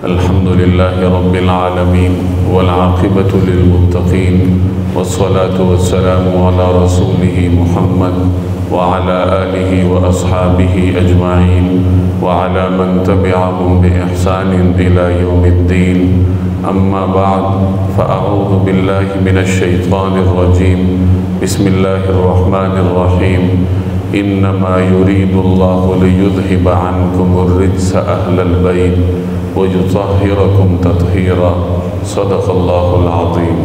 الحمد لله رب العالمين والعاقبة للمتقين والصلاة والسلام على رسوله محمد وعلى آله وأصحابه أجمعين وعلى من تبعهم بإحسان إلى يوم الدين. أما بعد فأعوذ بالله من الشيطان الرجيم. بسم الله الرحمن الرحيم. إنما يريد الله ليذهب عنكم الرجس أهل البيت وَيُطَهِّرَكُمْ تَطْهِيرًا. صدق اللہ العظیم.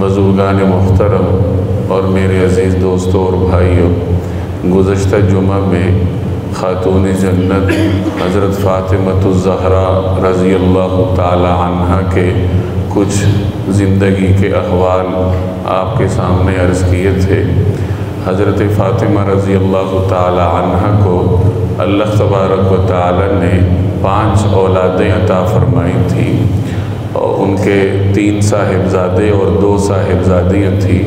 بزرگان محترم اور میرے عزیز دوستوں اور بھائیوں، گزشتہ جمعہ میں خاتون جنت حضرت فاطمۃ الزہرا رضی اللہ تعالی عنہا کے کچھ زندگی کے احوال آپ کے سامنے عرض کیے تھے. حضرت فاطمہ رضی اللہ تعالی عنہا کو اللہ تبارک و تعالی نے 5 اولادیں عطا فرمائی تھیں، اور ان کے 3 صاحبزادے اور 2 صاحبزادیاں تھیں.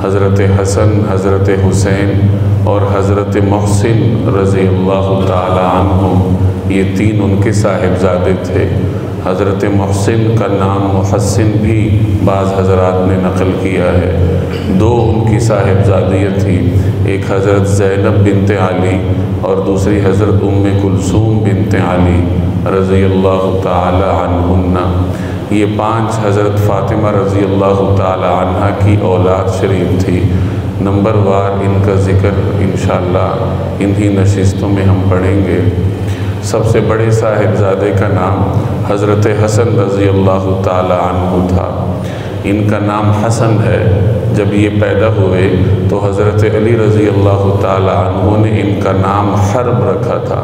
حضرت حسن، حضرت حسین اور حضرت محسن رضی اللہ تعالی عنہم، یہ 3 ان کے صاحبزادے تھے. حضرت محسن کا نام محسن بھی بعض حضرات نے نقل کیا ہے. 2 ان کی صاحبزادیاں تھیں، ایک حضرت زینب بنت علی اور دوسری حضرت کلثوم بنت علی رضی اللہ تعالی عنہن. یہ 5 حضرت فاطمہ رضی اللہ تعالی عنہ کی اولاد شریف تھی. نمبر وار ان کا ذکر انشاءاللہ انہی نشستوں میں ہم پڑھیں گے. سب سے بڑے صاحبزادے کا نام حضرت حسن رضی اللہ تعالی عنہ تھا. ان کا نام حسن ہے. جب یہ پیدا ہوئے تو حضرت علی رضی اللہ تعالی عنہ نے ان کا نام حرب رکھا تھا،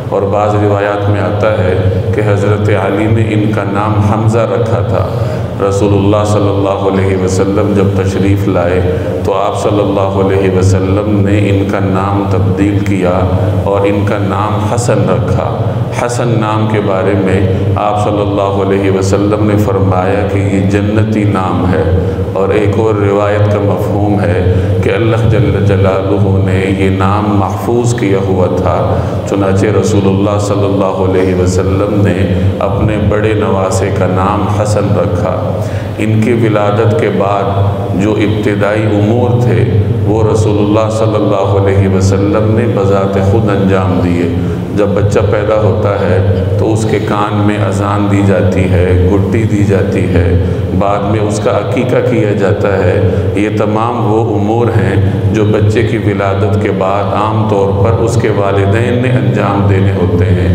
اور بعض روایات میں آتا ہے کہ حضرت علی نے ان کا نام حمزہ رکھا تھا. رسول اللہ صلی اللہ علیہ وسلم جب تشریف لائے تو آپ صلی اللہ علیہ وسلم نے ان کا نام تبدیل کیا اور ان کا نام حسن رکھا. حسن نام کے بارے میں آپ صلی اللہ علیہ وسلم نے فرمایا کہ یہ جنتی نام ہے. اور ایک اور روایت کا مفہوم ہے کہ اللہ جل جلالہ نے یہ نام محفوظ کیا ہوا تھا. چنانچہ رسول اللہ صلی اللہ علیہ وسلم نے اپنے بڑے نواسے کا نام حسن رکھا. ان کی ولادت کے بعد جو ابتدائی امور تھے وہ رسول اللہ صلی اللہ علیہ وسلم نے بذات خود انجام دیے. جب بچہ پیدا ہوتا ہے تو اس کے کان میں اذان دی جاتی ہے، گڈی دی جاتی ہے، بعد میں اس کا عقیقہ کیا جاتا ہے. یہ تمام وہ امور ہیں جو بچے کی ولادت کے بعد عام طور پر اس کے والدین نے انجام دینے ہوتے ہیں.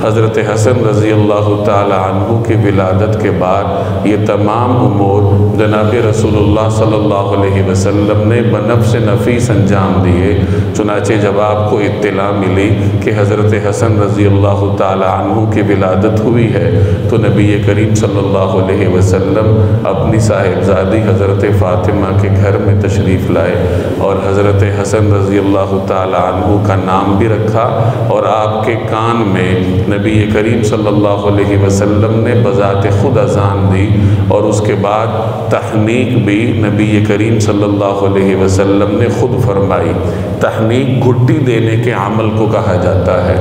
حضرت حسن رضی اللہ تعالی عنہ کی ولادت کے بعد یہ تمام امور جناب رسول اللہ صلی اللہ علیہ وسلم نے بنفس نفیس انجام دیے. چنانچہ جب آپ کو اطلاع ملی کہ حضرت حسن رضی اللہ تعالی عنہ کی ولادت ہوئی ہے تو نبی کریم صلی اللہ علیہ وسلم اپنی صاحبزادی حضرت فاطمہ کے گھر میں تشریف لائے اور حضرت حسن رضی اللہ تعالی عنہ کا نام بھی رکھا، اور آپ کے کان میں نبی کریم صلی اللہ علیہ وسلم نے بذات خود اذان دی، اور اس کے بعد تحنیک بھی نبی کریم صلی اللہ علیہ وسلم نے خود فرمائی. تحنیک گھٹی دینے کے عمل کو کہا جاتا ہے.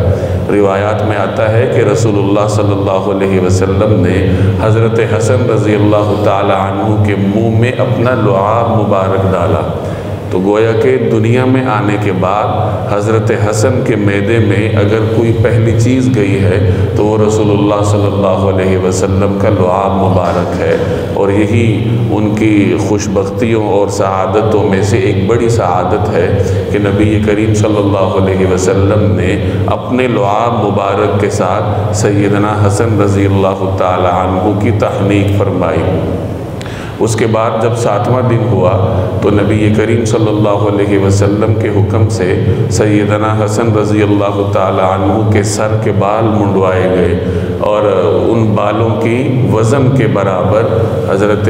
روایات میں آتا ہے کہ رسول اللہ صلی اللہ علیہ وسلم نے حضرت حسن رضی اللہ تعالی عنہ کے منہ میں اپنا لعاب مبارک ڈالا. تو گویا کہ دنیا میں آنے کے بعد حضرت حسن کے معدے میں اگر کوئی پہلی چیز گئی ہے تو وہ رسول اللہ صلی اللہ علیہ وسلم کا لعاب مبارک ہے. اور یہی ان کی خوش بختیوں اور سعادتوں میں سے ایک بڑی سعادت ہے کہ نبی کریم صلی اللہ علیہ وسلم نے اپنے لعاب مبارک کے ساتھ سیدنا حسن رضی اللہ تعالی عنہ کی تحنیک فرمائی. اس کے بعد جب 7واں دن ہوا تو نبی کریم صلی اللہ علیہ وسلم کے حکم سے سیدنا حسن رضی اللہ تعالی عنہ کے سر کے بال منڈوائے گئے، اور ان بالوں کی وزن کے برابر حضرت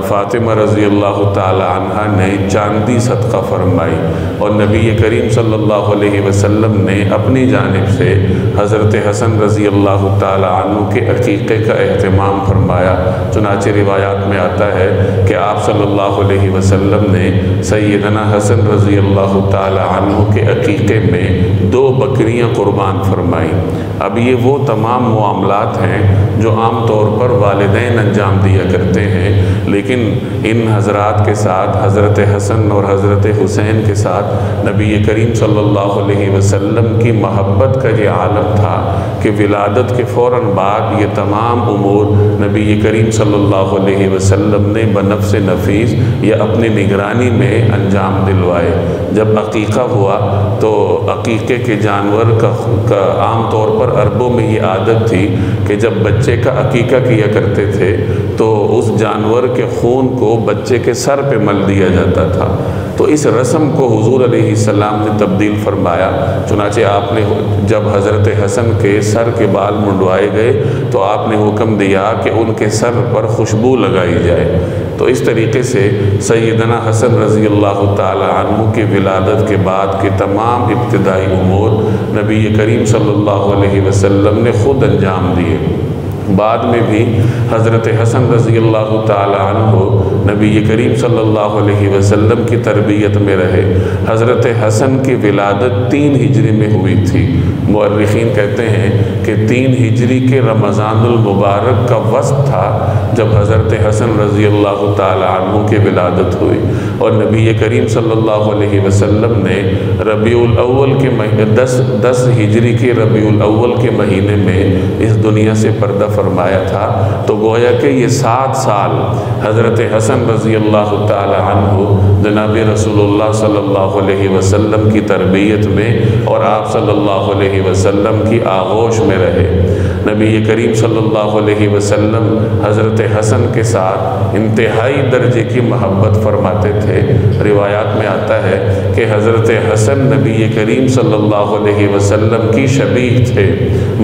فاطمہ رضی اللہ تعالی عنہ نے چاندی صدقہ فرمائی. اور نبی کریم صلی اللہ علیہ وسلم نے اپنی جانب سے حضرت حسن رضی اللہ تعالی عنہ کے عقیقے کا اہتمام فرمایا. چنانچہ روایات میں آتا آتا ہے کہ آپ صلی اللہ علیہ وسلم نے سیدنا حسن رضی اللہ تعالی عنہ کے عقیقے میں 2 بکریاں قربان فرمائیں۔ اب یہ وہ تمام معاملات ہیں جو عام طور پر والدین انجام دیا کرتے ہیں، لیکن ان حضرات کے ساتھ، حضرت حسن اور حضرت حسین کے ساتھ نبی کریم صلی اللہ علیہ وسلم کی محبت کا یہ عالم تھا کہ ولادت کے فوراً بعد یہ تمام امور نبی کریم صلی اللہ علیہ وسلم نے بنفس نفیس یا اپنی نگرانی میں انجام دلوائے۔ جب عقیقہ ہوا تو عقیقے کے جانور کا عام طور پر عربوں میں یہ عادت تھی کہ جب بچے کا عقیقہ کیا کرتے تھے تو اس جانور کے خون کو بچے کے سر پہ مل دیا جاتا تھا۔ تو اس رسم کو حضور علیہ السلام نے تبدیل فرمایا، چنانچہ آپ نے جب حضرت حسن کے سر کے بال منڈوائے گئے تو آپ نے حکم دیا کہ ان کے سر پر خوشبو لگائی جائے۔ تو اس طریقے سے سیدنا حسن رضی اللہ تعالی عنہ کی ولادت کے بعد کے تمام ابتدائی امور نبی کریم صلی اللہ علیہ وسلم نے خود انجام دیے۔ بعد میں بھی حضرت حسن رضی اللہ تعالی عنہ نبی کریم صلی اللہ علیہ وسلم کی تربیت میں رہے۔ حضرت حسن کی ولادت 3 ہجری میں ہوئی تھی۔ مورخین کہتے ہیں کہ 3 ہجری کے رمضان المبارک کا وسط تھا جب حضرت حسن رضی اللہ تعالی عنہ کی ولادت ہوئی، اور نبی کریم صلی اللہ علیہ وسلم نے ربیع الاول کے 10 ہجری کے ربیع الاول کے مہینے میں اس دنیا سے پردہ فرمایا تھا۔ تو گویا کہ یہ 7 سال حضرت حسن رضی اللہ تعالی عنہ جناب رسول اللہ صلی اللہ علیہ وسلم کی تربیت میں اور آپ صلی اللہ علیہ وسلم کی آغوش میں رہے۔ نبی کریم صلی اللہ علیہ وسلم حضرت حسن کے ساتھ انتہائی درجے کی محبت فرماتے تھے۔ روایات میں آتا ہے کہ حضرت حسن نبی کریم صلی اللہ علیہ وسلم کی شبیہ تھے۔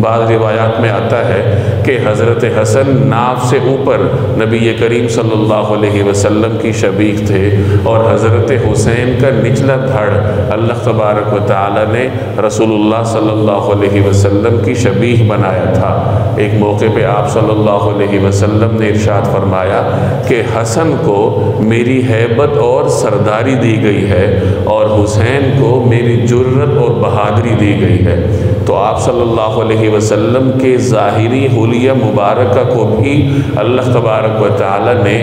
بعض روایات میں آتا ہے کہ حضرت حسن ناف سے اوپر نبی کریم صلی اللہ علیہ وسلم کی شبیہ تھے، اور حضرت حسین کا نچلا دھڑ اللہ تبارک و تعالی نے رسول اللہ صلی اللہ علیہ وسلم کی شبیہ بنایا تھا۔ ایک موقع پہ آپ صلی اللہ علیہ وسلم نے ارشاد فرمایا کہ حسن کو میری ہیبت اور سرداری دی گئی ہے، اور حسین کو میری جرت اور بہادری دی گئی ہے۔ تو آپ صلی اللہ علیہ وسلم کے ظاہری حلیہ مبارکہ کو بھی اللہ تبارک و تعالی نے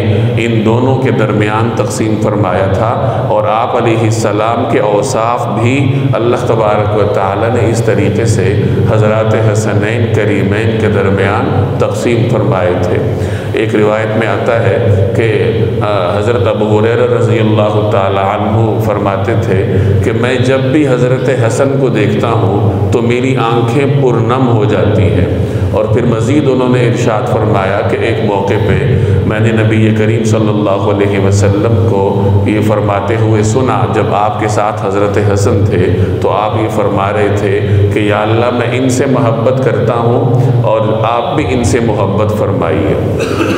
ان دونوں کے درمیان تقسیم فرمایا تھا، اور آپ علیہ السلام کے اوصاف بھی اللہ تبارک و تعالی نے اس طریقے سے حضرات حسنین کریمین کے درمیان تقسیم فرمائے تھے۔ ایک روایت میں آتا ہے کہ حضرت ابو ہریرہ رضی اللہ تعالی عنہ فرماتے تھے کہ میں جب بھی حضرت حسن کو دیکھتا ہوں تو میری آنکھیں پرنم ہو جاتی ہیں۔ اور پھر مزید انہوں نے ارشاد فرمایا کہ ایک موقع پہ میں نے نبی کریم صلی اللہ علیہ وسلم کو یہ فرماتے ہوئے سنا، جب آپ کے ساتھ حضرت حسن تھے تو آپ یہ فرما رہے تھے کہ یا اللہ میں ان سے محبت کرتا ہوں اور آپ بھی ان سے محبت فرمائیے۔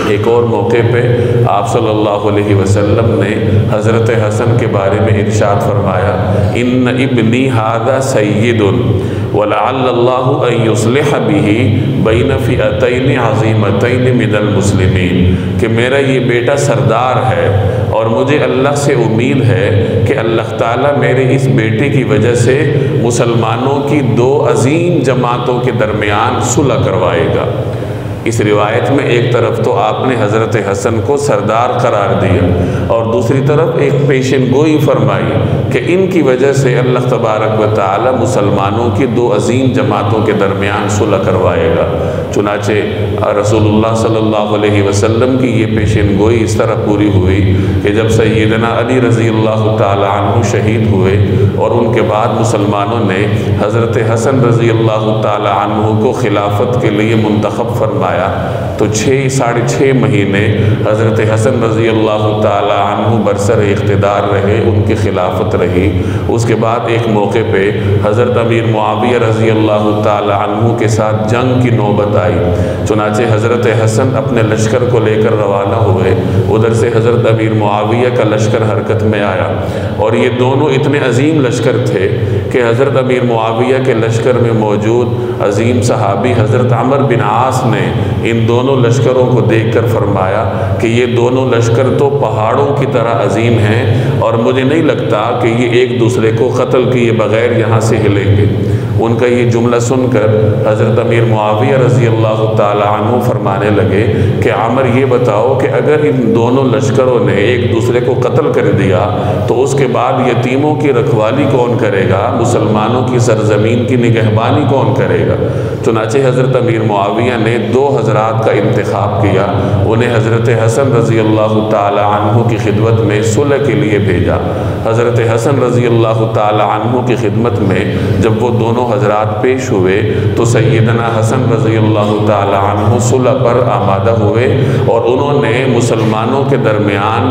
ایک اور موقع پہ آپ صلی اللہ علیہ وسلم نے حضرت حسن کے بارے میں ارشاد فرمایا، ان ابنی ھذا سید ولعل اللہ ان یصلح بہ بین فئتین عظیمتین من المسلمین، کہ میرا یہ بیٹا سردار ہے اور مجھے اللہ سے امید ہے کہ اللہ تعالیٰ میرے اس بیٹے کی وجہ سے مسلمانوں کی 2 عظیم جماعتوں کے درمیان صلح کروائے گا۔ اس روایت میں ایک طرف تو آپ نے حضرت حسن کو سردار قرار دیا اور دوسری طرف ایک پیشن گوئی فرمائی کہ ان کی وجہ سے اللہ تبارک و تعالی مسلمانوں کی 2 عظیم جماعتوں کے درمیان صلح کروائے گا۔ چنانچہ رسول اللہ صلی اللہ علیہ وسلم کی یہ پیشن گوئی اس طرح پوری ہوئی کہ جب سیدنا علی رضی اللہ تعالی عنہ شہید ہوئے اور ان کے بعد مسلمانوں نے حضرت حسن رضی اللہ تعالی عنہ کو خلافت کے لیے منتخب فرمایا، تو 6.5 مہینے حضرت حسن رضی اللہ تعالی عنہ برسر اقتدار رہے، ان کی خلافت رہی۔ اس کے بعد ایک موقع پہ حضرت امیر معاویہ رضی اللہ تعالی عنہ کے ساتھ جنگ کی نوبت آئی۔ چنانچہ حضرت حسن اپنے لشکر کو لے کر روانہ ہوئے، ادھر سے حضرت امیر معاویہ کا لشکر حرکت میں آیا، اور یہ دونوں اتنے عظیم لشکر تھے کہ حضرت امیر معاویہ کے لشکر میں موجود عظیم صحابی حضرت عمر بن عاص نے ان دونوں لشکروں کو دیکھ کر فرمایا کہ یہ دونوں لشکر تو پہاڑوں کی طرح عظیم ہیں، اور مجھے نہیں لگتا کہ یہ ایک دوسرے کو قتل کیے بغیر یہاں سے ہلیں گے۔ ان کا یہ جملہ سن کر حضرت امیر معاویہ رضی اللہ تعالی عنہ فرمانے لگے کہ عمر یہ بتاؤ کہ اگر ان دونوں لشکروں نے ایک دوسرے کو قتل کر دیا تو اس کے بعد یتیموں کی رکھوالی کون کرے گا، مسلمانوں کی سرزمین کی نگہبانی کون کرے گا؟ چنانچہ حضرت امیر معاویہ نے دو حضرات کا انتخاب کیا، انہیں حضرت حسن رضی اللہ تعالی عنہ کی خدمت میں صلح کے لیے بھیجا۔ حضرت حسن رضی اللہ تعالی عنہ کی خدمت میں جب وہ دونوں حضرات پیش ہوئے تو سیدنا حسن رضی اللہ تعالی عنہ صلح پر آمادہ ہوئے، اور انہوں نے مسلمانوں کے درمیان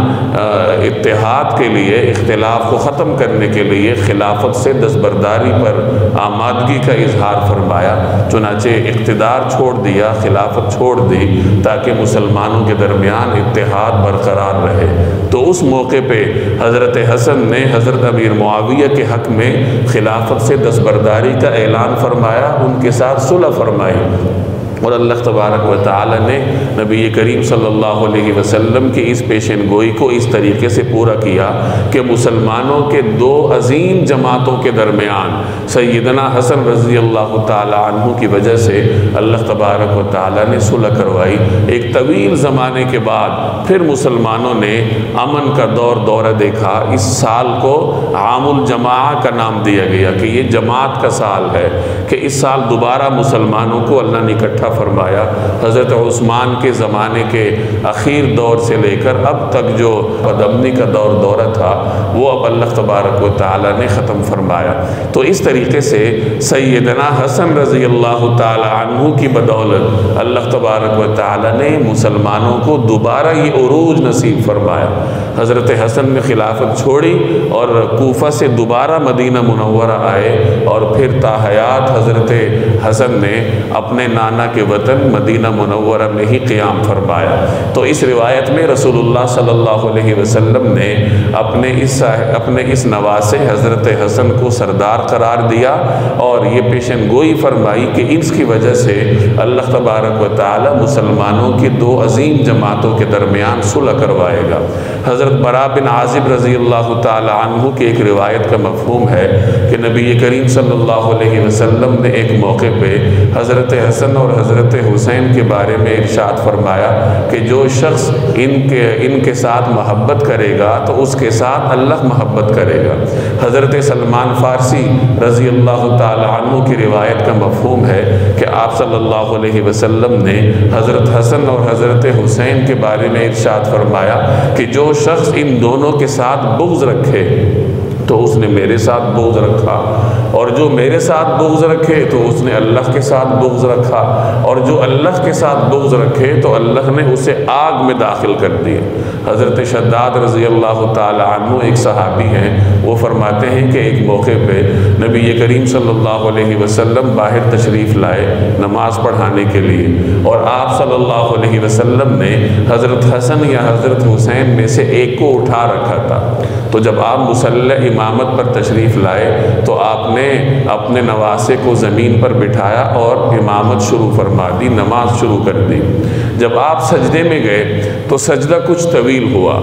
اتحاد کے لیے، اختلاف کو ختم کرنے کے لیے خلافت سے دستبرداری پر آمادگی کا اظہار فرمایا۔ چنانچہ اقتدار چھوڑ دیا، خلافت چھوڑ دی تاکہ مسلمانوں کے درمیان اتحاد برقرار رہے۔ تو اس موقع پہ حضرت حسن نے حضرت امیر معاویہ کے حق میں خلافت سے دستبرداری کا اعلان فرمایا، ان کے ساتھ صلح فرمائی، اور اللہ تبارک و تعالی نے نبی کریم صلی اللہ علیہ وسلم کی اس پیشن گوئی کو اس طریقے سے پورا کیا کہ مسلمانوں کے دو عظیم جماعتوں کے درمیان سیدنا حسن رضی اللہ تعالی عنہ کی وجہ سے اللہ تبارک و تعالی نے صلح کروائی۔ ایک طویل زمانے کے بعد پھر مسلمانوں نے امن کا دورہ دیکھا۔ اس سال کو عام الجماعہ کا نام دیا گیا کہ یہ جماعت کا سال ہے، کہ اس سال دوبارہ مسلمانوں کو اللہ نے اکٹھا فرمایا۔ حضرت عثمان کے زمانے کے اخیر دور سے لے کر اب تک جو بدامنی کا دورہ تھا وہ اب اللہ تبارک و تعالی نے ختم فرمایا۔ تو اس طریقے سے سیدنا حسن رضی اللہ تعالی عنہ کی بدولت اللہ تبارک و تعالی نے مسلمانوں کو دوبارہ یہ عروج نصیب فرمایا۔ حضرت حسن نے خلافت چھوڑی اور کوفہ سے دوبارہ مدینہ منورہ آئے، اور پھر تا حیات حضرت حسن نے اپنے نانا کے وطن مدینہ منورہ میں ہی قیام فرمایا۔ تو اس روایت میں رسول اللہ صلی اللہ علیہ وسلم نے اپنے اس نواسے حضرت حسن کو سردار قرار دیا، اور یہ پیشن گوئی فرمائی کہ اس کی وجہ سے اللہ تبارک و تعالی مسلمانوں کی دو عظیم جماعتوں کے درمیان صلح کروائے گا۔ حضرت براء بن عازب رضی اللہ تعالی عنہ کی ایک روایت کا مفہوم ہے کہ نبی کریم صلی اللہ علیہ وسلم نے ایک موقع پہ حضرت حسن اور حضرت حسین کے بارے میں ارشاد فرمایا کہ جو شخص ان کے ساتھ محبت کرے گا تو اس کے ساتھ اللہ محبت کرے گا۔ حضرت سلمان فارسی رضی اللہ تعالی عنہ کی روایت کا مفہوم ہے کہ آپ صلی اللہ علیہ وسلم نے حضرت حسن اور حضرت حسین کے بارے میں ارشاد فرمایا کہ جو شخص ان دونوں کے ساتھ بغض رکھے تو اس نے میرے ساتھ بغض رکھا، اور جو میرے ساتھ بغض رکھے تو اس نے اللہ کے ساتھ بغض رکھا، اور جو اللہ کے ساتھ بغض رکھے تو اللہ نے اسے آگ میں داخل کر دیا۔ حضرت شداد رضی اللہ تعالی عنہ ایک صحابی ہیں، وہ فرماتے ہیں کہ ایک موقع پہ نبی کریم صلی اللہ علیہ وسلم باہر تشریف لائے نماز پڑھانے کے لیے، اور آپ صلی اللہ علیہ وسلم نے حضرت حسن یا حضرت حسین میں سے ایک کو اٹھا رکھا تھا۔ تو جب آپ مصلی امامت پر تشریف لائے تو آپ نے اپنے نواسے کو زمین پر بٹھایا اور امامت شروع فرما دی، نماز شروع کر دی۔ جب آپ سجدے میں گئے تو سجدہ کچھ طویل ہوا،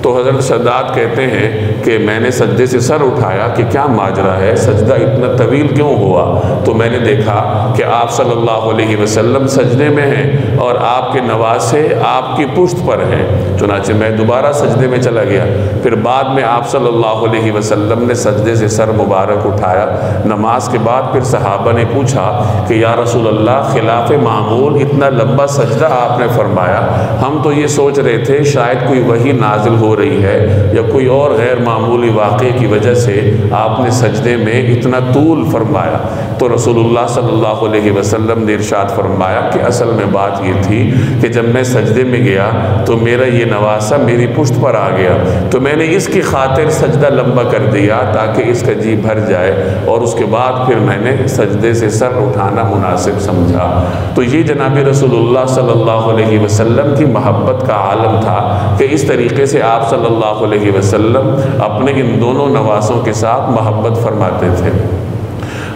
تو حضرت شداد کہتے ہیں کہ میں نے سجدے سے سر اٹھایا کہ کیا ماجرا ہے، سجدہ اتنا طویل کیوں ہوا؟ تو میں نے دیکھا کہ آپ صلی اللہ علیہ وسلم سجدے میں ہیں اور آپ کے نواسے آپ کی پشت پر ہیں۔ چنانچہ میں دوبارہ سجدے میں چلا گیا، پھر بعد میں آپ صلی اللہ علیہ وسلم نے سجدے سے سر مبارک اٹھایا۔ نماز کے بعد پھر صحابہ نے پوچھا کہ یا رسول اللہ، خلاف معمول اتنا لمبا سجدہ آپ نے فرمایا، ہم تو یہ سوچ رہے تھے شاید کوئی وحی نازل ہو ہو رہی ہے یا کوئی اور غیر معمولی واقعے کی وجہ سے آپ نے سجدے میں اتنا طول فرمایا، تو رسول اللہ صلی اللہ علیہ وسلم نے ارشاد فرمایا کہ اصل میں بات یہ تھی کہ جب میں سجدے میں گیا تو میرا یہ نواسہ میری پشت پر آ گیا، تو میں نے اس کی خاطر سجدہ لمبا کر دیا تاکہ اس کا جی بھر جائے، اور اس کے بعد پھر میں نے سجدے سے سر اٹھانا مناسب سمجھا۔ تو یہ جناب رسول اللہ صلی اللہ علیہ وسلم کی محبت کا عالم تھا کہ اس طریقے سے آپ صلی اللہ علیہ وسلم اپنے ان دونوں نواسوں کے ساتھ محبت فرماتے تھے۔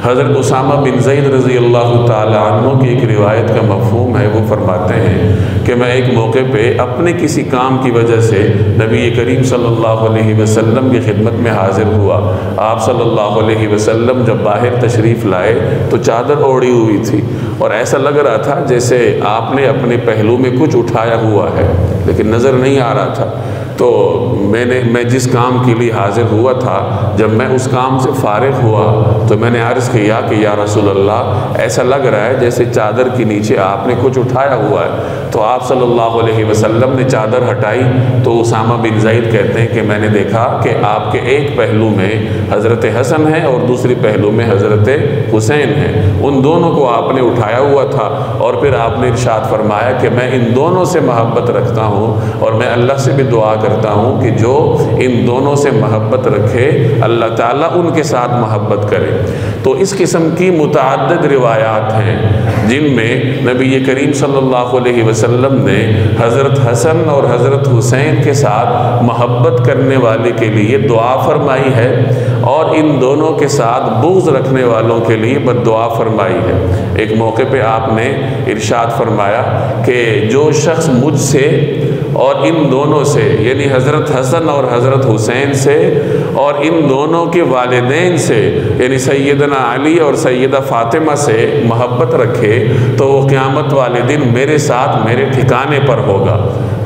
حضرت اسامہ بن زید رضی اللہ تعالی عنہ کی ایک روایت کا مفہوم ہے، وہ فرماتے ہیں کہ میں ایک موقع پہ اپنے کسی کام کی وجہ سے نبی کریم صلی اللہ علیہ وسلم کی خدمت میں حاضر ہوا۔ آپ صلی اللہ علیہ وسلم جب باہر تشریف لائے تو چادر اوڑھی ہوئی تھی، اور ایسا لگ رہا تھا جیسے آپ نے اپنے پہلو میں کچھ اٹھایا ہوا ہے لیکن نظر نہیں آ رہا تھا۔ تو میں جس کام کے لیے حاضر ہوا تھا، جب میں اس کام سے فارغ ہوا تو میں نے عرض کیا کہ یا رسول اللہ، ایسا لگ رہا ہے جیسے چادر کے نیچے آپ نے کچھ اٹھایا ہوا ہے۔ تو آپ صلی اللہ علیہ وسلم نے چادر ہٹائی تو اسامہ بن زید کہتے ہیں کہ میں نے دیکھا کہ آپ کے ایک پہلو میں حضرت حسن ہے اور دوسری پہلو میں حضرت حسین ہے، ان دونوں کو آپ نے اٹھایا ہوا تھا، اور پھر آپ نے ارشاد فرمایا کہ میں ان دونوں سے محبت رکھتا ہوں، اور میں اللہ سے بھی دعا کرتا ہوں کہ جو ان دونوں سے محبت رکھے اللہ تعالیٰ ان کے ساتھ محبت کرے۔ تو اس قسم کی متعدد روایات ہیں جن میں نبی کریم صلی اللہ علیہ وسلم نے حضرت حسن اور حضرت حسین کے ساتھ محبت کرنے والے کے لیے دعا فرمائی ہے، اور ان دونوں کے ساتھ بغض رکھنے والوں کے لیے بد دعا فرمائی ہے۔ ایک موقع پہ آپ نے ارشاد فرمایا کہ جو شخص مجھ سے اور ان دونوں سے، یعنی حضرت حسن اور حضرت حسین سے اور ان دونوں کے والدین سے، یعنی سیدنا علی اور سیدہ فاطمہ سے محبت رکھے تو وہ قیامت والے دن میرے ساتھ میرے ٹھکانے پر ہوگا۔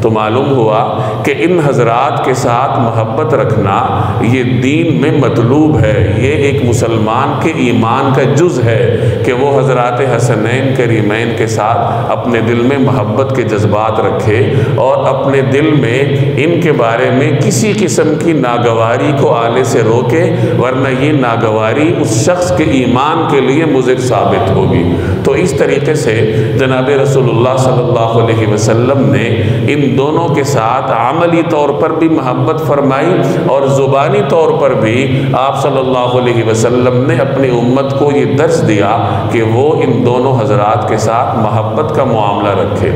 تو معلوم ہوا کہ ان حضرات کے ساتھ محبت رکھنا یہ دین میں مطلوب ہے، یہ ایک مسلمان کے ایمان کا جز ہے کہ وہ حضرات حسنین کریمین کے ساتھ اپنے دل میں محبت کے جذبات رکھے اور اپنے دل میں ان کے بارے میں کسی قسم کی ناگواری کو آنے سے روکے، ورنہ یہ ناگواری اس شخص کے ایمان کے لیے مضر ثابت ہوگی۔ تو اس طریقے سے جناب رسول اللہ صلی اللہ علیہ وسلم نے ان دونوں کے ساتھ عملی طور پر بھی محبت فرمائی، اور زبانی طور پر بھی آپ صلی اللہ علیہ وسلم نے اپنی امت کو یہ درس دیا کہ وہ ان دونوں حضرات کے ساتھ محبت کا معاملہ رکھے۔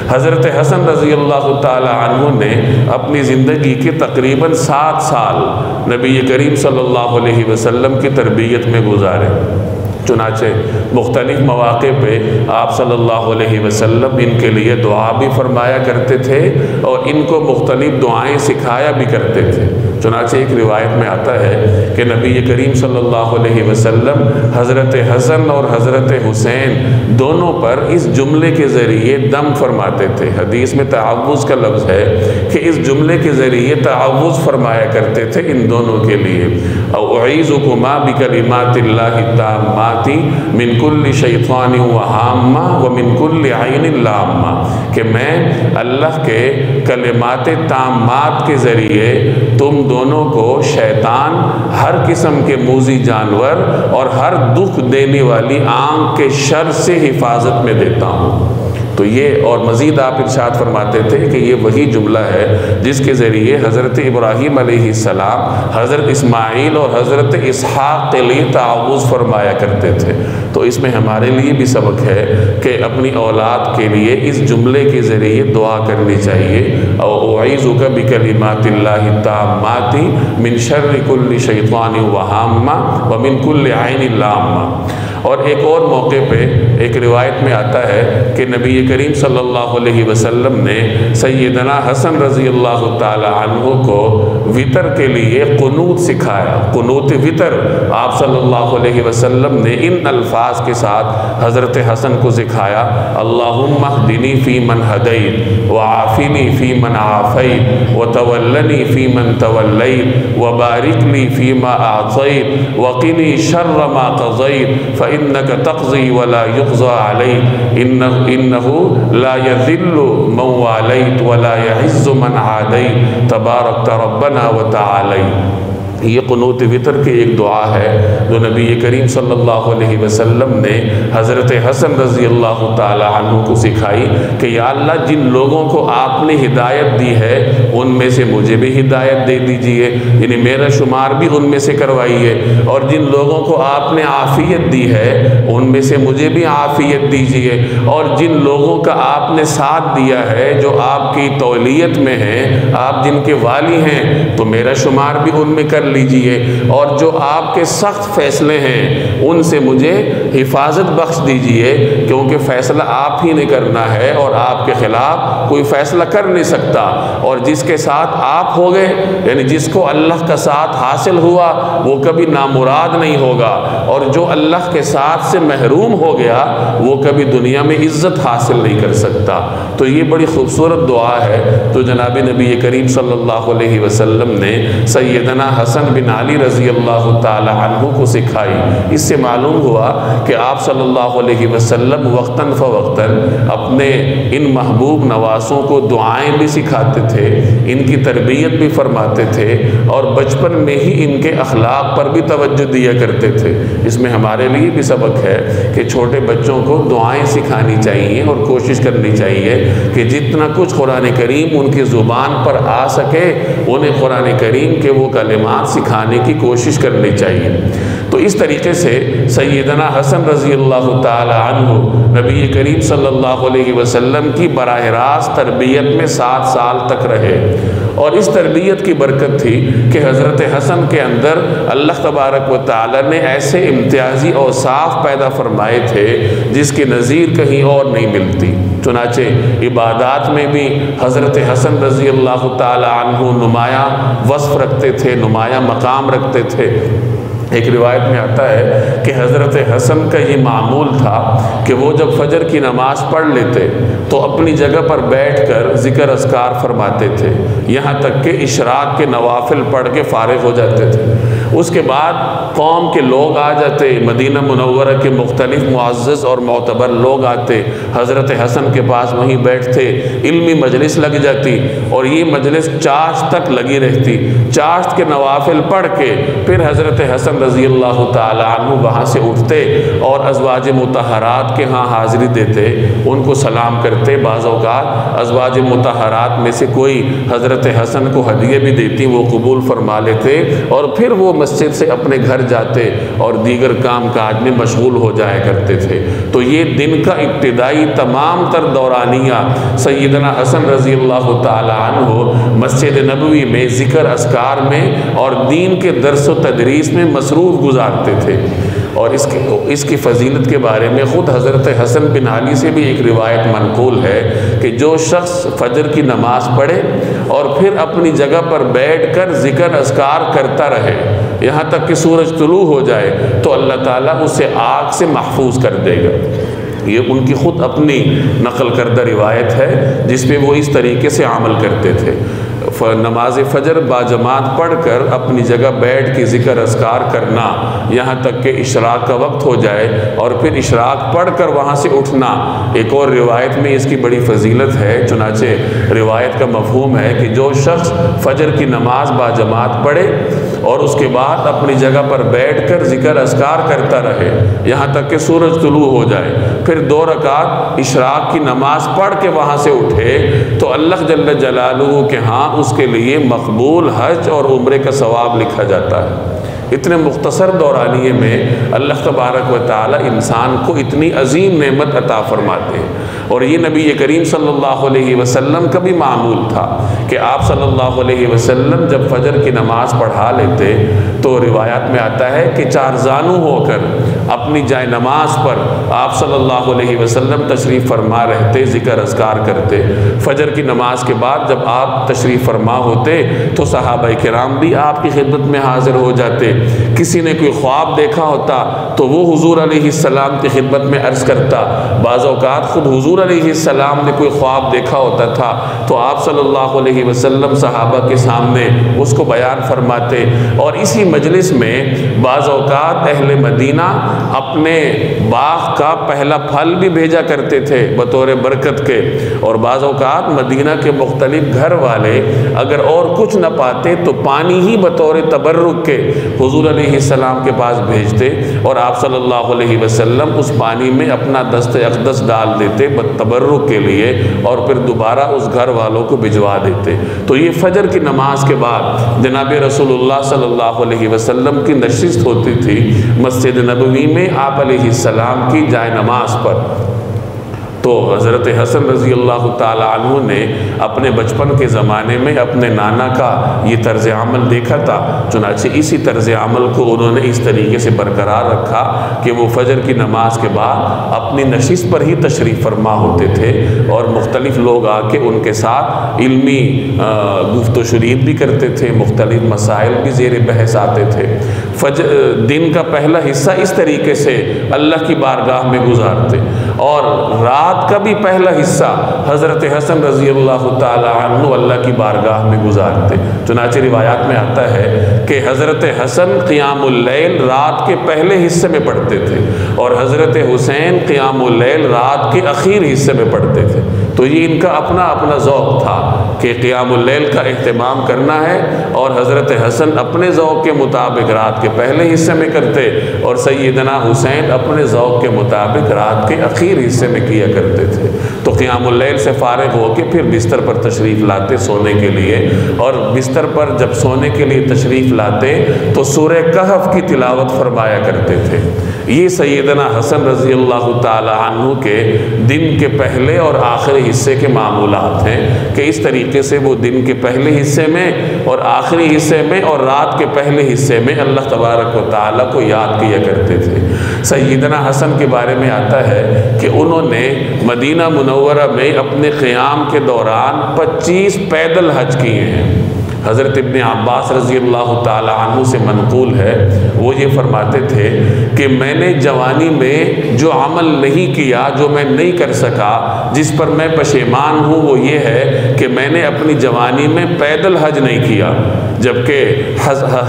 حضرت حسن رضی اللہ تعالی عنہ نے اپنی زندگی کے تقریباً 7 سال نبی کریم صلی اللہ علیہ وسلم کی تربیت میں گزارے۔ چنانچہ مختلف مواقع پہ آپ صلی اللہ علیہ وسلم ان کے لیے دعا بھی فرمایا کرتے تھے اور ان کو مختلف دعائیں سکھایا بھی کرتے تھے۔ چنانچہ ایک روایت میں آتا ہے کہ نبی کریم صلی اللہ علیہ وسلم حضرت حسن اور حضرت حسین دونوں پر اس جملے کے ذریعے دم فرماتے تھے۔ حدیث میں تعوذ کا لفظ ہے کہ اس جملے کے ذریعے تعوذ فرمایا کرتے تھے ان دونوں کے لیے، اعیذکما بکلمات اللہ التامات من کل شیطان وہامہ ومن کل عین لامہ، کہ میں اللہ کے کلمات تامات کے ذریعے تم دونوں کو شیطان، ہر قسم کے موذی جانور اور ہر دکھ دینے والی آنکھ کے شر سے حفاظت میں دیتا ہوں۔ تو یہ اور مزید آپ ارشاد فرماتے تھے کہ یہ وہی جملہ ہے جس کے ذریعے حضرت ابراہیم علیہ السلام حضرت اسماعیل اور حضرت اسحاق کے لیے تعوذ فرمایا کرتے تھے۔ تو اس میں ہمارے لیے بھی سبق ہے کہ اپنی اولاد کے لیے اس جملے کے ذریعے دعا کرنی چاہیے، اعوذک بکلمات اللہ التامات من شر کل شیطان وہامہ ومن کل عین لامہ۔ اور ایک اور موقع پہ ایک روایت میں آتا ہے کہ نبی کریم صلی اللہ علیہ وسلم نے سیدنا حسن رضی اللہ تعالی عنہ کو وطر کے لیے قنوت سکھایا۔ قنوت وطر آپ صلی اللہ علیہ وسلم نے ان الفاظ کے ساتھ حضرت حسن کو سکھایا، اللہم اہدنی فی من ہدیت وعافنی فی من عافیت وتولنی فی من تولیت وبارک لی فی ما اعطیت وقنی شر ما قضیت فإنك تقضي ولا يقضى عليك إنه لا يذل من واليت ولا يعز من عاديت تبارکت ربنا وتعالیت۔ یہ قنوت وطر کی ایک دعا ہے جو نبی کریم صلی اللہ علیہ وسلم نے حضرت حسن رضی اللہ تعالی عنہ کو سکھائی کہ یا اللہ جن لوگوں کو آپ نے ہدایت دی ہے ان میں سے مجھے بھی ہدایت دے دیجئے، یعنی میرا شمار بھی ان میں سے کروائیے، اور جن لوگوں کو آپ نے عافیت دی ہے ان میں سے مجھے بھی عافیت دیجئے، اور جن لوگوں کا آپ نے ساتھ دیا ہے جو آپ کی تولیت میں ہیں، آپ جن کے والی ہیں، تو میرا شمار بھی ان میں کر لیجئے، اور جو آپ کے سخت فیصلے ہیں ان سے مجھے حفاظت بخش دیجئے، کیونکہ فیصلہ آپ ہی نے کرنا ہے اور آپ کے خلاف کوئی فیصلہ کر نہیں سکتا، اور جس کے ساتھ آپ ہو گئے یعنی جس کو اللہ کا ساتھ حاصل ہوا وہ کبھی نامراد نہیں ہوگا، اور جو اللہ کے ساتھ سے محروم ہو گیا وہ کبھی دنیا میں عزت حاصل نہیں کر سکتا۔ تو یہ بڑی خوبصورت دعا ہے تو جناب نبی کریم صلی اللہ علیہ وسلم نے سیدنا حسن بن علی رضی اللہ تعالی عنہ کو سکھائی۔ اس سے معلوم ہوا کہ آپ صلی اللہ علیہ وسلم وقتاً فوقتاً اپنے ان محبوب نواسوں کو دعائیں بھی سکھاتے تھے، ان کی تربیت بھی فرماتے تھے، اور بچپن میں ہی ان کے اخلاق پر بھی توجہ دیا کرتے تھے۔ اس میں ہمارے لیے بھی سبق ہے کہ چھوٹے بچوں کو دعائیں سکھانی چاہیے اور کوشش کرنی چاہیے کہ جتنا کچھ قرآن کریم ان کی زبان پر آ سکے انہیں قرآن کریم کے وہ کلمات سکھانے کی کوشش کرنی چاہیے۔ تو اس طریقے سے سیدنا حسن رضی اللہ تعالی عنہ نبی کریم صلی اللہ علیہ وسلم کی براہ راست تربیت میں 7 سال تک رہے، اور اس تربیت کی برکت تھی کہ حضرت حسن کے اندر اللہ تبارک و تعالی نے ایسے امتیازی اوصاف پیدا فرمائے تھے جس کی نظیر کہیں اور نہیں ملتی۔ چنانچہ عبادات میں بھی حضرت حسن رضی اللہ تعالی عنہ نمایاں وصف رکھتے تھے، نمایاں مقام رکھتے تھے۔ ایک روایت میں آتا ہے کہ حضرت حسن کا یہ معمول تھا کہ وہ جب فجر کی نماز پڑھ لیتے تو اپنی جگہ پر بیٹھ کر ذکر اذکار فرماتے تھے، یہاں تک کہ اشراق کے نوافل پڑھ کے فارغ ہو جاتے تھے۔ اس کے بعد قوم کے لوگ آ جاتے، مدینہ منورہ کے مختلف معزز اور معتبر لوگ آتے، حضرت حسن کے پاس وہیں بیٹھتے، علمی مجلس لگ جاتی، اور یہ مجلس چاشت تک لگی رہتی۔ چاشت کے نوافل پڑھ کے پھر حضرت حسن رضی اللہ تعالی عنہ وہاں سے اٹھتے اور ازواج مطہرات کے ہاں حاضری دیتے، ان کو سلام کرتے۔ بعض اوقات ازواج مطہرات میں سے کوئی حضرت حسن کو ہدیہ بھی دیتی، وہ قبول فرما لیتے، اور پھر وہ مسجد سے اپنے گھر جاتے اور دیگر کام کاج میں مشغول ہو جایا کرتے تھے۔ تو یہ دن کا ابتدائی تمام تر دورانیہ سیدنا حسن رضی اللہ تعالی عنہ مسجد نبوی میں ذکر اذکار میں اور دین کے درس و تدریس میں مصروف گزارتے تھے۔ اور اس کی فضیلت کے بارے میں خود حضرت حسن بن علی سے بھی ایک روایت منقول ہے کہ جو شخص فجر کی نماز پڑھے اور پھر اپنی جگہ پر بیٹھ کر ذکر اذکار کرتا رہے یہاں تک کہ سورج طلوع ہو جائے تو اللہ تعالیٰ اسے آگ سے محفوظ کر دے گا۔ یہ ان کی خود اپنی نقل کردہ روایت ہے جس پہ وہ اس طریقے سے عمل کرتے تھے۔ نماز فجر باجماعت پڑھ کر اپنی جگہ بیٹھ کے ذکر اذکار کرنا یہاں تک کہ اشراق کا وقت ہو جائے، اور پھر اشراق پڑھ کر وہاں سے اٹھنا۔ ایک اور روایت میں اس کی بڑی فضیلت ہے، چنانچہ روایت کا مفہوم ہے کہ جو شخص فجر کی نماز باجماعت پڑھے اور اس کے بعد اپنی جگہ پر بیٹھ کر ذکر اذکار کرتا رہے یہاں تک کہ سورج طلوع ہو جائے، پھر 2 رکعت اشراق کی نماز پڑھ کے وہاں سے اٹھے، تو اللہ جل جلالہ کے ہاں اس کے لیے مقبول حج اور عمرے کا ثواب لکھا جاتا ہے۔ اتنے مختصر دورانیے میں اللہ تبارک و تعالی انسان کو اتنی عظیم نعمت عطا فرماتے ہیں، اور یہ نبی کریم صلی اللہ علیہ وسلم کا بھی معمول تھا کہ آپ صلی اللہ علیہ وسلم جب فجر کی نماز پڑھا لیتے تو روایات میں آتا ہے کہ 4 زانو ہو کر اپنی جائے نماز پر آپ صلی اللہ علیہ وسلم تشریف فرما رہتے، ذکر اذکار کرتے۔ فجر کی نماز کے بعد جب آپ تشریف فرما ہوتے تو صحابہ کرام بھی آپ کی خدمت میں حاضر ہو جاتے۔ کسی نے کوئی خواب دیکھا ہوتا تو وہ حضور علیہ السلام کی خدمت میں عرض کرتا، بعض اوقات خود حضور علیہ السلام نے کوئی خواب دیکھا ہوتا تھا تو آپ صلی اللہ علیہ وسلم صحابہ کے سامنے اس کو بیان فرماتے، اور اسی مجلس میں بعض اوقات اہل مدینہ اپنے باغ کا پہلا پھل بھی بھیجا کرتے تھے بطور برکت کے، اور بعض اوقات مدینہ کے مختلف گھر والے اگر اور کچھ نہ پاتے تو پانی ہی بطور تبرک کے حضور علیہ السلام کے پاس بھیجتے، اور آپ صلی اللہ علیہ وسلم اس پانی میں اپنا دست اقدس ڈال دیتے تبرک کے لیے، اور پھر دوبارہ اس گھر والوں کو بھجوا دیتے۔ تو یہ فجر کی نماز کے بعد جناب رسول اللہ صلی اللہ علیہ وسلم کی نشست ہوتی تھی مسجد نبوی میں آپ علیہ السلام کی جائے نماز پر۔ تو حضرت حسن رضی اللہ تعالیٰ عنہ نے اپنے بچپن کے زمانے میں اپنے نانا کا یہ طرز عمل دیکھا تھا، چنانچہ اسی طرز عمل کو انہوں نے اس طریقے سے برقرار رکھا کہ وہ فجر کی نماز کے بعد اپنی نشست پر ہی تشریف فرما ہوتے تھے، اور مختلف لوگ آ کے ان کے ساتھ علمی گفت و شنید بھی کرتے تھے، مختلف مسائل بھی زیر بحث آتے تھے۔ دن کا پہلا حصہ اس طریقے سے اللہ کی بارگاہ میں گزارتے، اور رات کا بھی پہلا حصہ حضرت حسن رضی اللہ تعالی عنہ اللہ کی بارگاہ میں گزارتے۔ چنانچہ روایات میں آتا ہے کہ حضرت حسن قیام اللیل رات کے پہلے حصے میں پڑھتے تھے، اور حضرت حسین قیام اللیل رات کے اخیر حصے میں پڑھتے تھے۔ تو یہ ان کا اپنا اپنا ذوق تھا کہ قیام اللیل کا اہتمام کرنا ہے، اور حضرت حسن اپنے ذوق کے مطابق رات کے پہلے حصے میں کرتے، اور سیدنا حسین اپنے ذوق کے مطابق رات کے اخیر حصے میں کیا کرتے تھے۔ تو قیام اللیل سے فارغ ہو کے پھر بستر پر تشریف لاتے سونے کے لیے، اور بستر پر جب سونے کے لیے تشریف لاتے تو سورہ کہف کی تلاوت فرمایا کرتے تھے۔ یہ سیدنا حسن رضی اللہ تعالی عنہ کے دن کے پہلے اور آخری حصے کے معمولات ہیں کہ اس طریقے سے وہ دن کے پہلے حصے میں اور آخری حصے میں اور رات کے پہلے حصے میں اللہ تبارک و تعالیٰ کو یاد کیا کرتے تھے۔ سیدنا حسن کے بارے میں آتا ہے کہ انہوں نے مدینہ منورہ میں اپنے قیام کے دوران 25 پیدل حج کیے ہیں۔ حضرت ابن عباس رضی اللہ تعالی عنہ سے منقول ہے، وہ یہ فرماتے تھے کہ میں نے جوانی میں جو عمل نہیں کیا، جو میں نہیں کر سکا، جس پر میں پشیمان ہوں، وہ یہ ہے کہ میں نے اپنی جوانی میں پیدل حج نہیں کیا، جبکہ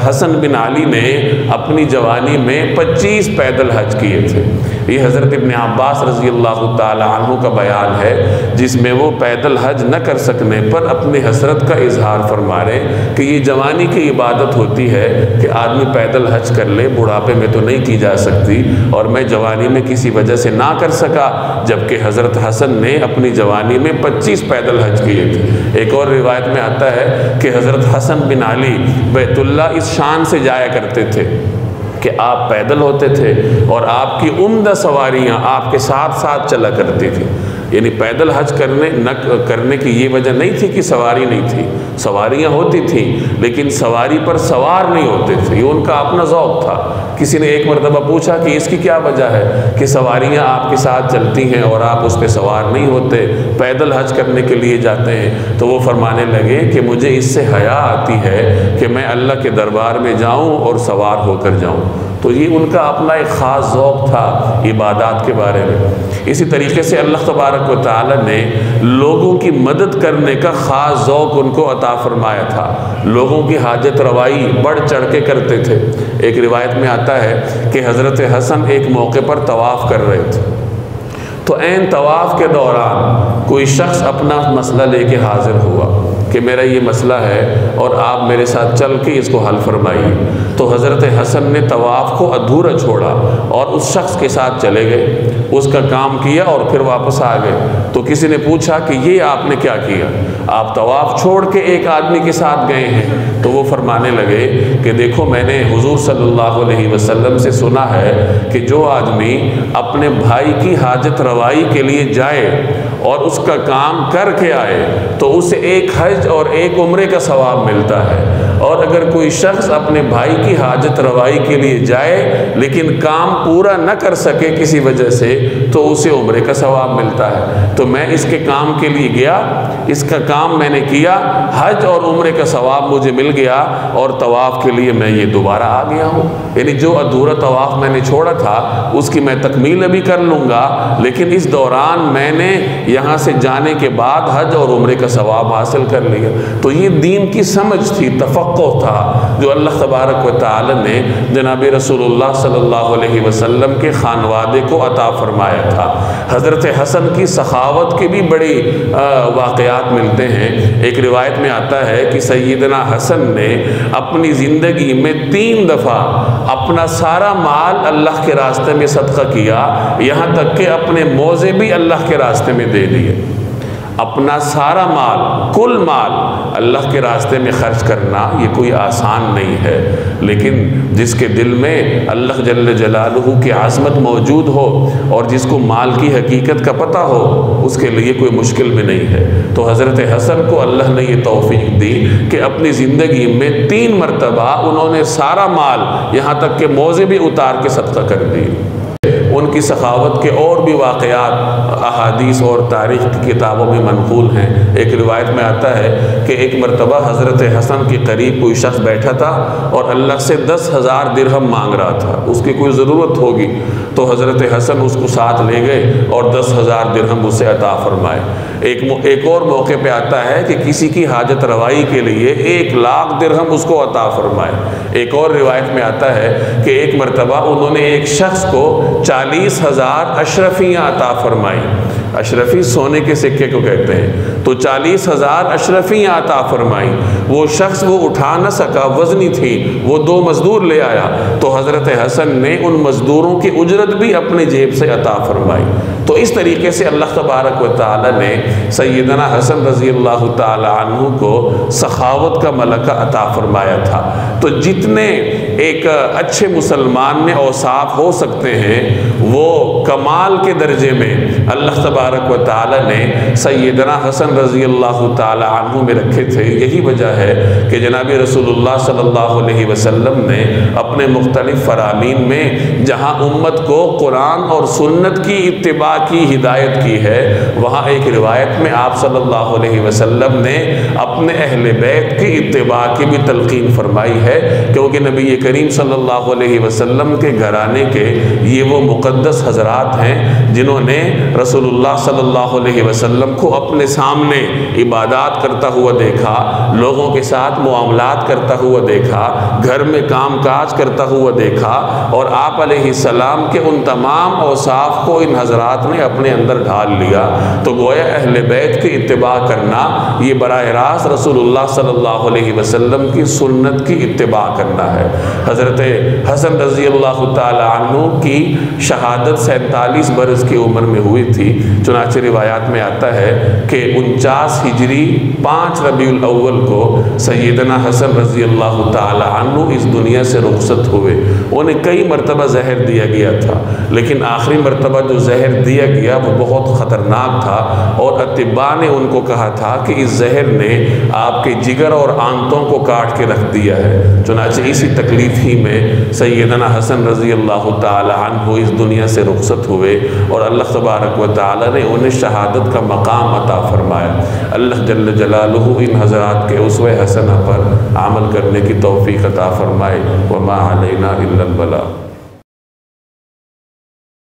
حسن بن علی نے اپنی جوانی میں 25 پیدل حج کیے تھے۔ یہ حضرت ابن عباس رضی اللہ تعالی عنہ کا بیان ہے، جس میں وہ پیدل حج نہ کر سکنے پر اپنی حسرت کا اظہار فرما رہے کہ یہ جوانی کی عبادت ہوتی ہے کہ آدمی پیدل حج کر لے، بڑھاپے میں تو نہیں کی جا سکتی، اور میں جوانی میں کسی وجہ سے نہ کر سکا، جبکہ حضرت حسن نے اپنی جوانی میں 25 پیدل حج کیے تھے۔ ایک اور روایت میں آتا ہے کہ حضرت حسن بن علی بیت اللہ اس شان سے جایا کرتے تھے کہ آپ پیدل ہوتے تھے اور آپ کی عمدہ سواریاں آپ کے ساتھ ساتھ چلا کرتی تھی۔ یعنی پیدل حج کرنے کی یہ وجہ نہیں تھی کہ سواری نہیں تھی، سواریاں ہوتی تھیں لیکن سواری پر سوار نہیں ہوتے تھے، یہ ان کا اپنا ذوق تھا۔ کسی نے ایک مرتبہ پوچھا کہ اس کی کیا وجہ ہے کہ سواریاں آپ کے ساتھ چلتی ہیں اور آپ اس پہ سوار نہیں ہوتے، پیدل حج کرنے کے لیے جاتے ہیں؟ تو وہ فرمانے لگے کہ مجھے اس سے حیا آتی ہے کہ میں اللہ کے دربار میں جاؤں اور سوار ہو کر جاؤں۔ تو یہ ان کا اپنا ایک خاص ذوق تھا عبادات کے بارے میں۔ اسی طریقے سے اللہ تبارک و تعالی نے لوگوں کی مدد کرنے کا خاص ذوق ان کو عطا فرمایا تھا، لوگوں کی حاجت روائی بڑھ چڑھ کے کرتے تھے۔ ایک روایت میں آتا ہے کہ حضرت حسن ایک موقع پر طواف کر رہے تھے، تو عین طواف کے دوران کوئی شخص اپنا مسئلہ لے کے حاضر ہوا کہ میرا یہ مسئلہ ہے اور آپ میرے ساتھ چل کے اس کو حل فرمائیے۔ تو حضرت حسن نے طواف کو ادھورا چھوڑا اور اس شخص کے ساتھ چلے گئے، اس کا کام کیا اور پھر واپس آ گئے۔ تو کسی نے پوچھا کہ یہ آپ نے کیا کیا؟ آپ طواف چھوڑ کے ایک آدمی کے ساتھ گئے ہیں۔ تو وہ فرمانے لگے کہ دیکھو، میں نے حضور صلی اللہ علیہ وسلم سے سنا ہے کہ جو آدمی اپنے بھائی کی حاجت روائی کے لیے جائے اور اس کا کام کر کے آئے تو اسے ایک حج اور ایک عمرے کا ثواب ملتا ہے، اور اگر کوئی شخص اپنے بھائی کی حاجت روائی کے لیے جائے لیکن کام پورا نہ کر سکے کسی وجہ سے تو اسے عمرے کا ثواب ملتا ہے۔ تو میں اس کے کام کے لیے گیا، اس کا کام میں نے کیا، حج اور عمرے کا ثواب مجھے مل گیا، اور طواف کے لیے میں یہ دوبارہ آ گیا ہوں۔ یعنی جو ادھورا طواف میں نے چھوڑا تھا اس کی میں تکمیل ابھی کر لوں گا، لیکن اس دوران میں نے یہاں سے جانے کے بعد حج اور عمرے کا ثواب حاصل کر لیا۔ تو یہ دین کی سمجھ تھی، تفقہ توقع تھا جو اللہ تبارک و تعالی نے جناب رسول اللہ صلی اللہ علیہ وسلم کے خانوادے کو عطا فرمایا تھا۔ حضرت حسن کی سخاوت کے بھی بڑے واقعات ملتے ہیں۔ ایک روایت میں آتا ہے کہ سیدنا حسن نے اپنی زندگی میں 3 دفعہ اپنا سارا مال اللہ کے راستے میں صدقہ کیا، یہاں تک کہ اپنے موزے بھی اللہ کے راستے میں دے دیے۔ اپنا سارا مال، کل مال اللہ کے راستے میں خرچ کرنا یہ کوئی آسان نہیں ہے، لیکن جس کے دل میں اللہ جل جلالہ کی عظمت موجود ہو اور جس کو مال کی حقیقت کا پتہ ہو، اس کے لیے کوئی مشکل بھی نہیں ہے۔ تو حضرت حسن کو اللہ نے یہ توفیق دی کہ اپنی زندگی میں 3 مرتبہ انہوں نے سارا مال یہاں تک کہ موزے بھی اتار کے صدقہ کر دی۔ ان کی سخاوت کے اور بھی واقعات احادیث اور تاریخ کی کتابوں میں منقول ہیں۔ ایک روایت میں آتا ہے کہ ایک مرتبہ حضرت حسن کے قریب کوئی شخص بیٹھا تھا اور اللہ سے 10,000 درہم مانگ رہا تھا، اس کی کوئی ضرورت ہوگی، تو حضرت حسن اس کو ساتھ لے گئے اور 10,000 درہم اسے عطا فرمائے۔ ایک اور موقع پہ آتا ہے کہ کسی کی حاجت روائی کے لیے 1,00,000 درہم اس کو عطا فرمائے۔ ایک اور روایت میں آتا ہے کہ ایک مرتبہ انہوں نے ایک شخص کو 40,000 اشرفیاں عطا فرمائی۔ اشرفی سونے کے سکے کو کہتے ہیں، تو 40,000 اشرفیاں عطا فرمائی۔ وہ شخص وہ اٹھا نہ سکا، وزنی تھی، وہ 2 مزدور لے آیا، تو حضرت حسن نے ان مزدوروں کی اجرت بھی اپنے جیب سے عطا فرمائی۔ تو اس طریقے سے اللہ تبارک و تعالی نے سیدنا حسن رضی اللہ تعالی عنہ کو سخاوت کا ملکہ عطا فرمایا تھا۔ تو جتنے ایک اچھے مسلمان میں اوصاف ہو سکتے ہیں وہ کمال کے درجے میں اللہ تبارک و تعالی نے سیدنا حسن رضی اللہ تعالی عنہ میں رکھے تھے۔ یہی وجہ ہے کہ جناب رسول اللہ صلی اللہ علیہ وسلم نے اپنے مختلف فرامین میں جہاں امت کو قرآن اور سنت کی اتباع کی ہدایت کی ہے، وہاں ایک روایت میں آپ صلی اللہ علیہ وسلم نے اپنے اہل بیت کی اتباع کی بھی تلقین فرمائی ہے، کیونکہ نبی کریم صلی اللہ علیہ وسلم کے گھرانے کے یہ وہ مقدس حضرات ہیں جنہوں نے رسول اللہ صلی اللہ علیہ وسلم کو اپنے سامنے عبادات کرتا ہوا دیکھا، لوگوں کے ساتھ معاملات کرتا ہوا دیکھا، گھر میں کام کاج کرتا ہوا دیکھا، اور آپ علیہ السلام کے ان تمام اوصاف کو ان حضرات نے اپنے اندر ڈھال لیا۔ تو گویا اہل بیت کی اتباع کرنا یہ براہ راست رسول اللہ صلی اللہ علیہ وسلم کی سنت کی اتباع کرنا ہے۔ حضرت حسن رضی اللہ تعالی عنہ کی شہادت 47 برس کی عمر میں ہوئی تھی۔ چنانچہ روایات میں آتا ہے کہ 49 ہجری 5 ربیع الاول کو سیدنا حسن رضی اللہ تعالی عنہ اس دنیا سے رخصت ہوئے۔ انہیں کئی مرتبہ زہر دیا گیا تھا، لیکن آخری مرتبہ جو زہر دیا گیا وہ بہت خطرناک تھا، اور اطباء نے ان کو کہا تھا کہ اس زہر نے آپ کے جگر اور آنتوں کو کاٹ کے رکھ دیا ہے۔ چنانچہ اسی تکلیف ہی میں سیدنا حسن رضی اللہ تعالی عنہ اس دنیا سے رخصت ہوئے، اور اللہ تبارک و تعالی نے انہیں شہادت کا مقام عطا فرمایا۔ اللہ جل جلالہ ان حضرات کے اسوہ حسنہ پر عمل کرنے کی توفیق عطا فرمائے۔ وما علینا الا البلاغ۔